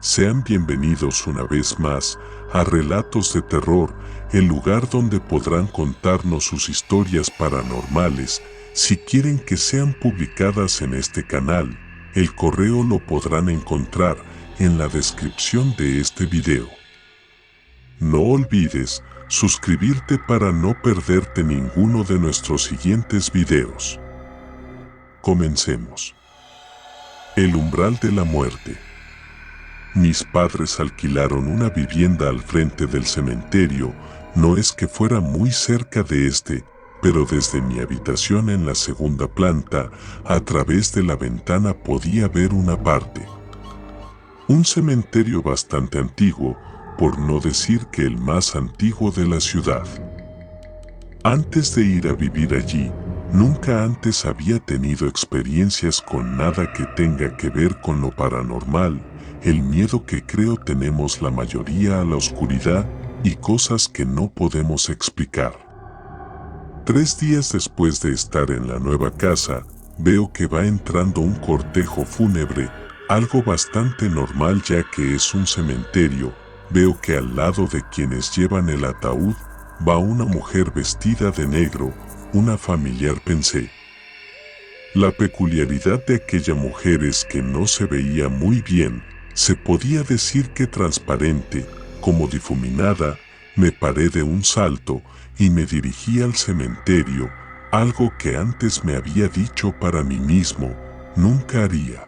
Sean bienvenidos una vez más a Relatos de Terror, el lugar donde podrán contarnos sus historias paranormales. Si quieren que sean publicadas en este canal, el correo lo podrán encontrar en la descripción de este video. No olvides suscribirte para no perderte ninguno de nuestros siguientes videos. Comencemos. El umbral de la muerte. Mis padres alquilaron una vivienda al frente del cementerio. No es que fuera muy cerca de este, pero desde mi habitación en la segunda planta, a través de la ventana podía ver una parte. Un cementerio bastante antiguo, por no decir que el más antiguo de la ciudad. Antes de ir a vivir allí, nunca antes había tenido experiencias con nada que tenga que ver con lo paranormal, el miedo que creo tenemos la mayoría a la oscuridad y cosas que no podemos explicar. 3 días después de estar en la nueva casa, veo que va entrando un cortejo fúnebre, algo bastante normal ya que es un cementerio. Veo que al lado de quienes llevan el ataúd, va una mujer vestida de negro, una familiar pensé. La peculiaridad de aquella mujer es que no se veía muy bien, se podía decir que transparente, como difuminada. Me paré de un salto y me dirigí al cementerio, algo que antes me había dicho para mí mismo, nunca haría.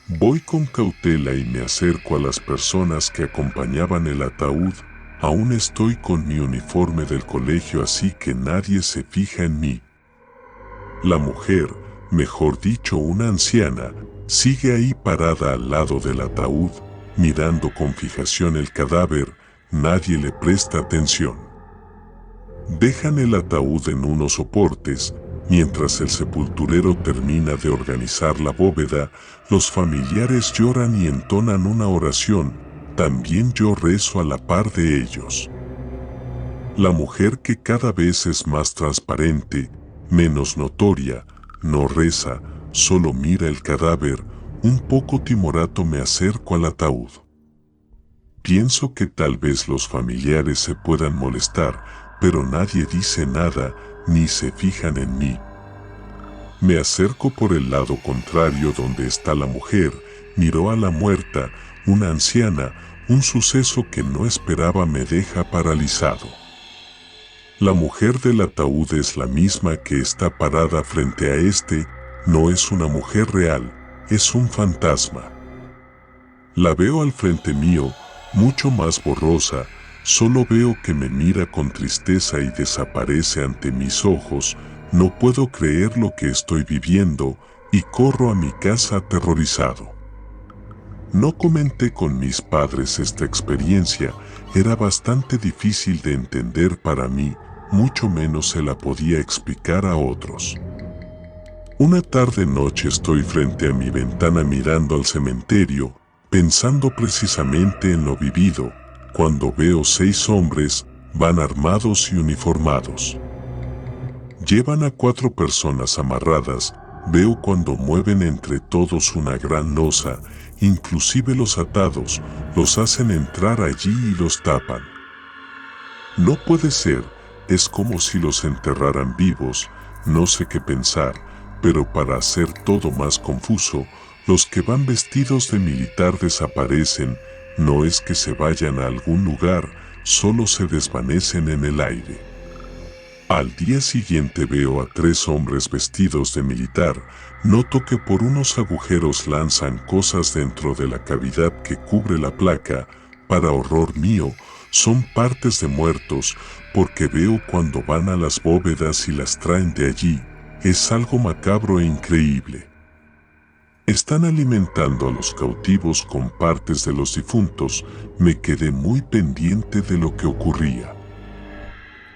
Voy con cautela y me acerco a las personas que acompañaban el ataúd. Aún estoy con mi uniforme del colegio, así que nadie se fija en mí. La mujer, mejor dicho una anciana, sigue ahí parada al lado del ataúd, mirando con fijación el cadáver. Nadie le presta atención. Dejan el ataúd en unos soportes. Mientras el sepulturero termina de organizar la bóveda, los familiares lloran y entonan una oración. También yo rezo a la par de ellos. La mujer, que cada vez es más transparente, menos notoria, no reza, solo mira el cadáver. Un poco timorato me acerco al ataúd. Pienso que tal vez los familiares se puedan molestar, pero nadie dice nada, ni se fijan en mí. Me acerco por el lado contrario donde está la mujer, miro a la muerta, una anciana. Un suceso que no esperaba me deja paralizado. La mujer del ataúd es la misma que está parada frente a este. No es una mujer real, es un fantasma. La veo al frente mío, mucho más borrosa. Solo veo que me mira con tristeza y desaparece ante mis ojos. No puedo creer lo que estoy viviendo y corro a mi casa aterrorizado. No comenté con mis padres esta experiencia, era bastante difícil de entender para mí, mucho menos se la podía explicar a otros. Una tarde-noche estoy frente a mi ventana mirando al cementerio, pensando precisamente en lo vivido, cuando veo 6 hombres, van armados y uniformados. Llevan a 4 personas amarradas. Veo cuando mueven entre todos una gran losa, inclusive los atados, los hacen entrar allí y los tapan. No puede ser, es como si los enterraran vivos. No sé qué pensar, pero para hacer todo más confuso, los que van vestidos de militar desaparecen. No es que se vayan a algún lugar, solo se desvanecen en el aire. Al día siguiente veo a 3 hombres vestidos de militar. Noto que por unos agujeros lanzan cosas dentro de la cavidad que cubre la placa. Para horror mío, son partes de muertos, porque veo cuando van a las bóvedas y las traen de allí. Es algo macabro e increíble. Están alimentando a los cautivos con partes de los difuntos. Me quedé muy pendiente de lo que ocurría.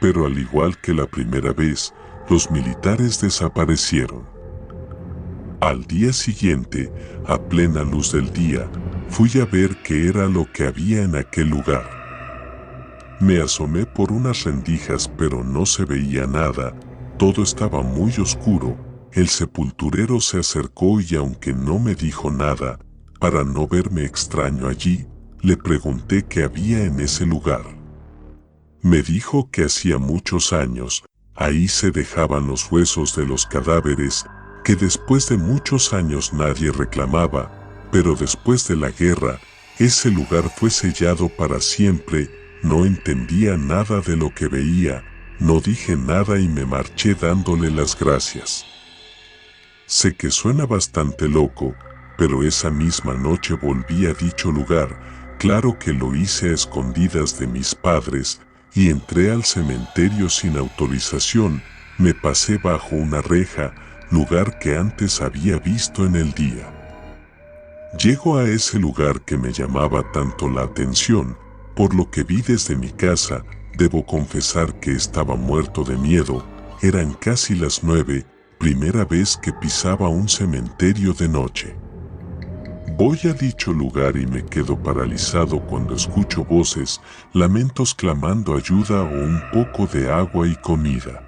Pero al igual que la primera vez, los militares desaparecieron. Al día siguiente, a plena luz del día, fui a ver qué era lo que había en aquel lugar. Me asomé por unas rendijas, pero no se veía nada, todo estaba muy oscuro. El sepulturero se acercó y aunque no me dijo nada, Para no verme extraño allí, le pregunté qué había en ese lugar. Me dijo que hacía muchos años, ahí se dejaban los huesos de los cadáveres, que después de muchos años nadie reclamaba, pero después de la guerra, ese lugar fue sellado para siempre. No entendía nada de lo que veía, no dije nada y me marché dándole las gracias. Sé que suena bastante loco, pero esa misma noche volví a dicho lugar. Claro que lo hice a escondidas de mis padres, y entré al cementerio sin autorización. Me pasé bajo una reja, lugar que antes había visto en el día. Llego a ese lugar que me llamaba tanto la atención, por lo que vi desde mi casa. Debo confesar que estaba muerto de miedo. Eran casi las 9, primera vez que pisaba un cementerio de noche. Voy a dicho lugar y me quedo paralizado cuando escucho voces, lamentos clamando ayuda o un poco de agua y comida.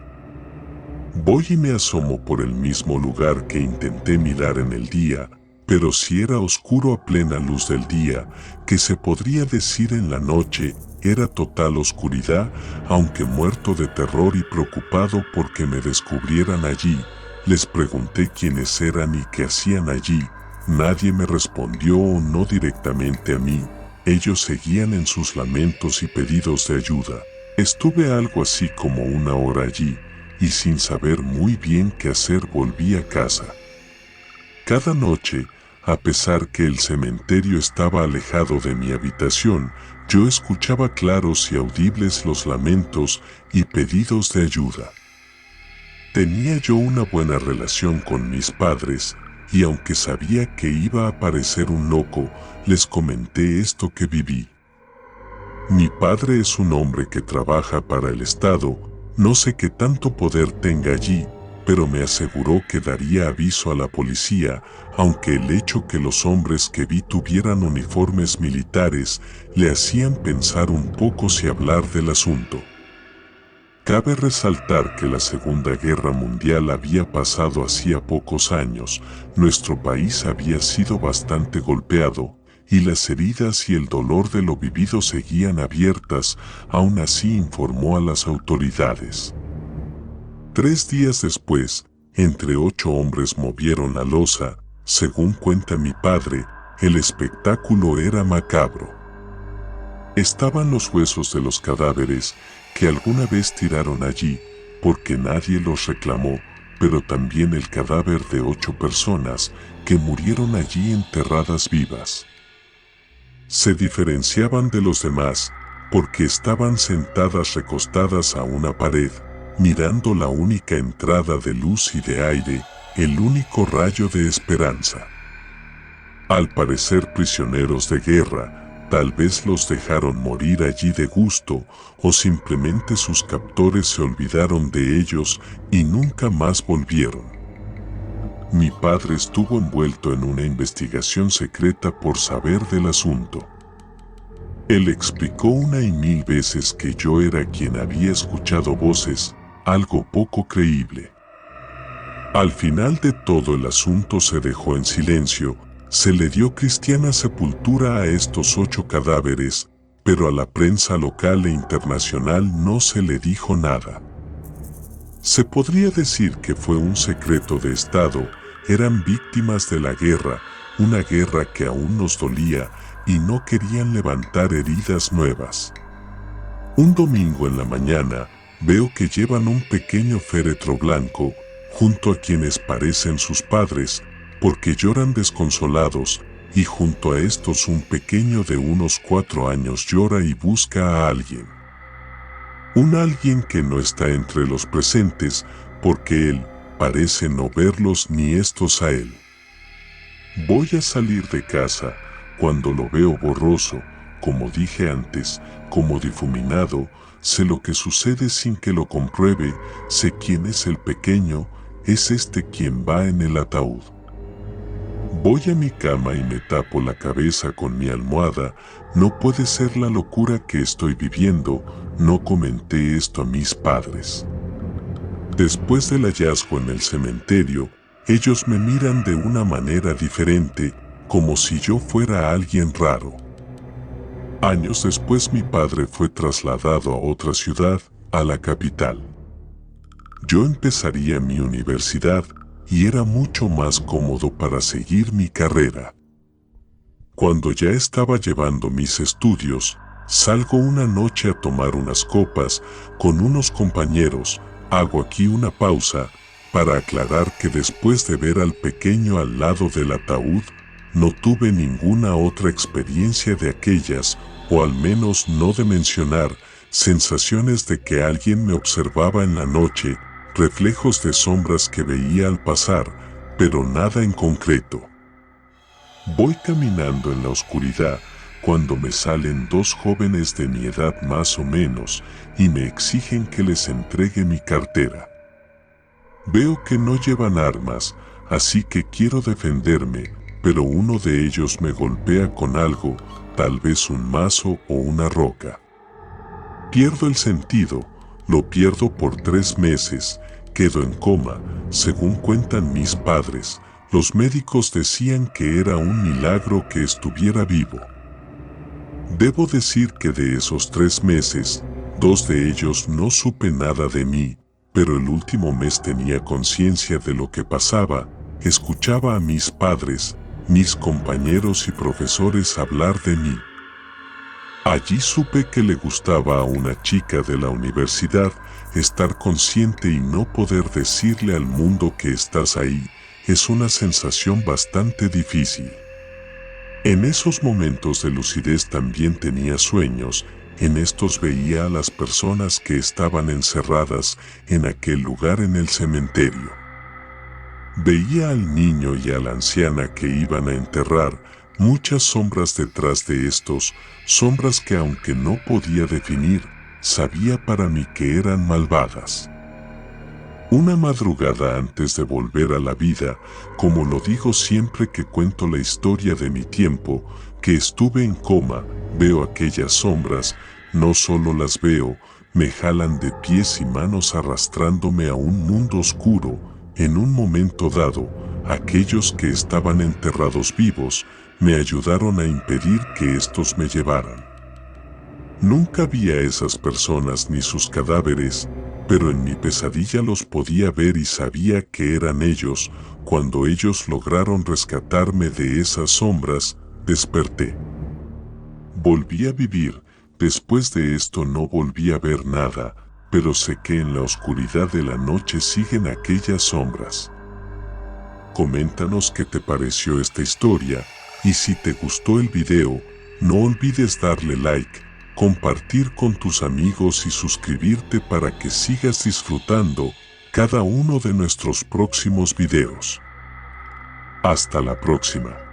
Voy y me asomo por el mismo lugar que intenté mirar en el día, pero si era oscuro a plena luz del día, que se podría decir en la noche, era total oscuridad. Aunque muerto de terror y preocupado porque me descubrieran allí, les pregunté quiénes eran y qué hacían allí. Nadie me respondió, o no directamente a mí. Ellos seguían en sus lamentos y pedidos de ayuda. Estuve algo así como una hora allí, y sin saber muy bien qué hacer volví a casa. Cada noche, a pesar que el cementerio estaba alejado de mi habitación, yo escuchaba claros y audibles los lamentos y pedidos de ayuda. Tenía yo una buena relación con mis padres, y aunque sabía que iba a parecer un loco, les comenté esto que viví. Mi padre es un hombre que trabaja para el Estado, no sé qué tanto poder tenga allí, pero me aseguró que daría aviso a la policía, aunque el hecho que los hombres que vi tuvieran uniformes militares le hacían pensar un poco si hablar del asunto. Cabe resaltar que la Segunda Guerra Mundial había pasado hacía pocos años, nuestro país había sido bastante golpeado, y las heridas y el dolor de lo vivido seguían abiertas. Aún así informó a las autoridades. 3 días después, entre 8 hombres movieron la losa. Según cuenta mi padre, el espectáculo era macabro. Estaban los huesos de los cadáveres que alguna vez tiraron allí, porque nadie los reclamó, pero también el cadáver de 8 personas que murieron allí enterradas vivas. Se diferenciaban de los demás porque estaban sentadas recostadas a una pared, mirando la única entrada de luz y de aire, el único rayo de esperanza. Al parecer prisioneros de guerra, tal vez los dejaron morir allí de gusto, o simplemente sus captores se olvidaron de ellos y nunca más volvieron. Mi padre estuvo envuelto en una investigación secreta por saber del asunto. Él explicó una y mil veces que yo era quien había escuchado voces, algo poco creíble. Al final de todo el asunto se dejó en silencio, se le dio cristiana sepultura a estos 8 cadáveres, pero a la prensa local e internacional no se le dijo nada. Se podría decir que fue un secreto de Estado, eran víctimas de la guerra, una guerra que aún nos dolía y no querían levantar heridas nuevas. Un domingo en la mañana, veo que llevan un pequeño féretro blanco, junto a quienes parecen sus padres, porque lloran desconsolados, y junto a estos un pequeño de unos 4 años llora y busca a alguien. Un alguien que no está entre los presentes, porque él parece no verlos ni estos a él. Voy a salir de casa, cuando lo veo borroso, como dije antes, como difuminado, sé lo que sucede sin que lo compruebe, sé quién es el pequeño, es este quien va en el ataúd. Voy a mi cama y me tapo la cabeza con mi almohada. No puede ser la locura que estoy viviendo, no comenté esto a mis padres. Después del hallazgo en el cementerio, ellos me miran de una manera diferente, como si yo fuera alguien raro. Años después mi padre fue trasladado a otra ciudad, a la capital. Yo empezaría mi universidad y era mucho más cómodo para seguir mi carrera. Cuando ya estaba llevando mis estudios, salgo una noche a tomar unas copas con unos compañeros. Hago aquí una pausa para aclarar que después de ver al pequeño al lado del ataúd, no tuve ninguna otra experiencia de aquellas, o al menos no de mencionar, sensaciones de que alguien me observaba en la noche, reflejos de sombras que veía al pasar, pero nada en concreto. Voy caminando en la oscuridad cuando me salen dos jóvenes de mi edad más o menos y me exigen que les entregue mi cartera. Veo que no llevan armas, así que quiero defenderme, pero uno de ellos me golpea con algo, tal vez un mazo o una roca. Pierdo el sentido, lo pierdo por 3 meses, quedo en coma, según cuentan mis padres. Los médicos decían que era un milagro que estuviera vivo. Debo decir que de esos 3 meses, 2 de ellos no supe nada de mí, pero el último mes tenía conciencia de lo que pasaba, escuchaba a mis padres, mis compañeros y profesores hablar de mí. Allí supe que le gustaba a una chica de la universidad. Estar consciente y no poder decirle al mundo que estás ahí es una sensación bastante difícil. En esos momentos de lucidez también tenía sueños. En estos veía a las personas que estaban encerradas en aquel lugar en el cementerio. Veía al niño y a la anciana que iban a enterrar, muchas sombras detrás de estos, sombras que aunque no podía definir, sabía para mí que eran malvadas. Una madrugada antes de volver a la vida, como lo digo siempre que cuento la historia de mi tiempo, que estuve en coma, veo aquellas sombras, no solo las veo, me jalan de pies y manos arrastrándome a un mundo oscuro. En un momento dado, aquellos que estaban enterrados vivos, me ayudaron a impedir que estos me llevaran. Nunca vi a esas personas ni sus cadáveres, pero en mi pesadilla los podía ver y sabía que eran ellos. Cuando ellos lograron rescatarme de esas sombras, desperté. Volví a vivir. Después de esto no volví a ver nada, pero sé que en la oscuridad de la noche siguen aquellas sombras. Coméntanos qué te pareció esta historia, y si te gustó el video, no olvides darle like, compartir con tus amigos y suscribirte para que sigas disfrutando cada uno de nuestros próximos videos. Hasta la próxima.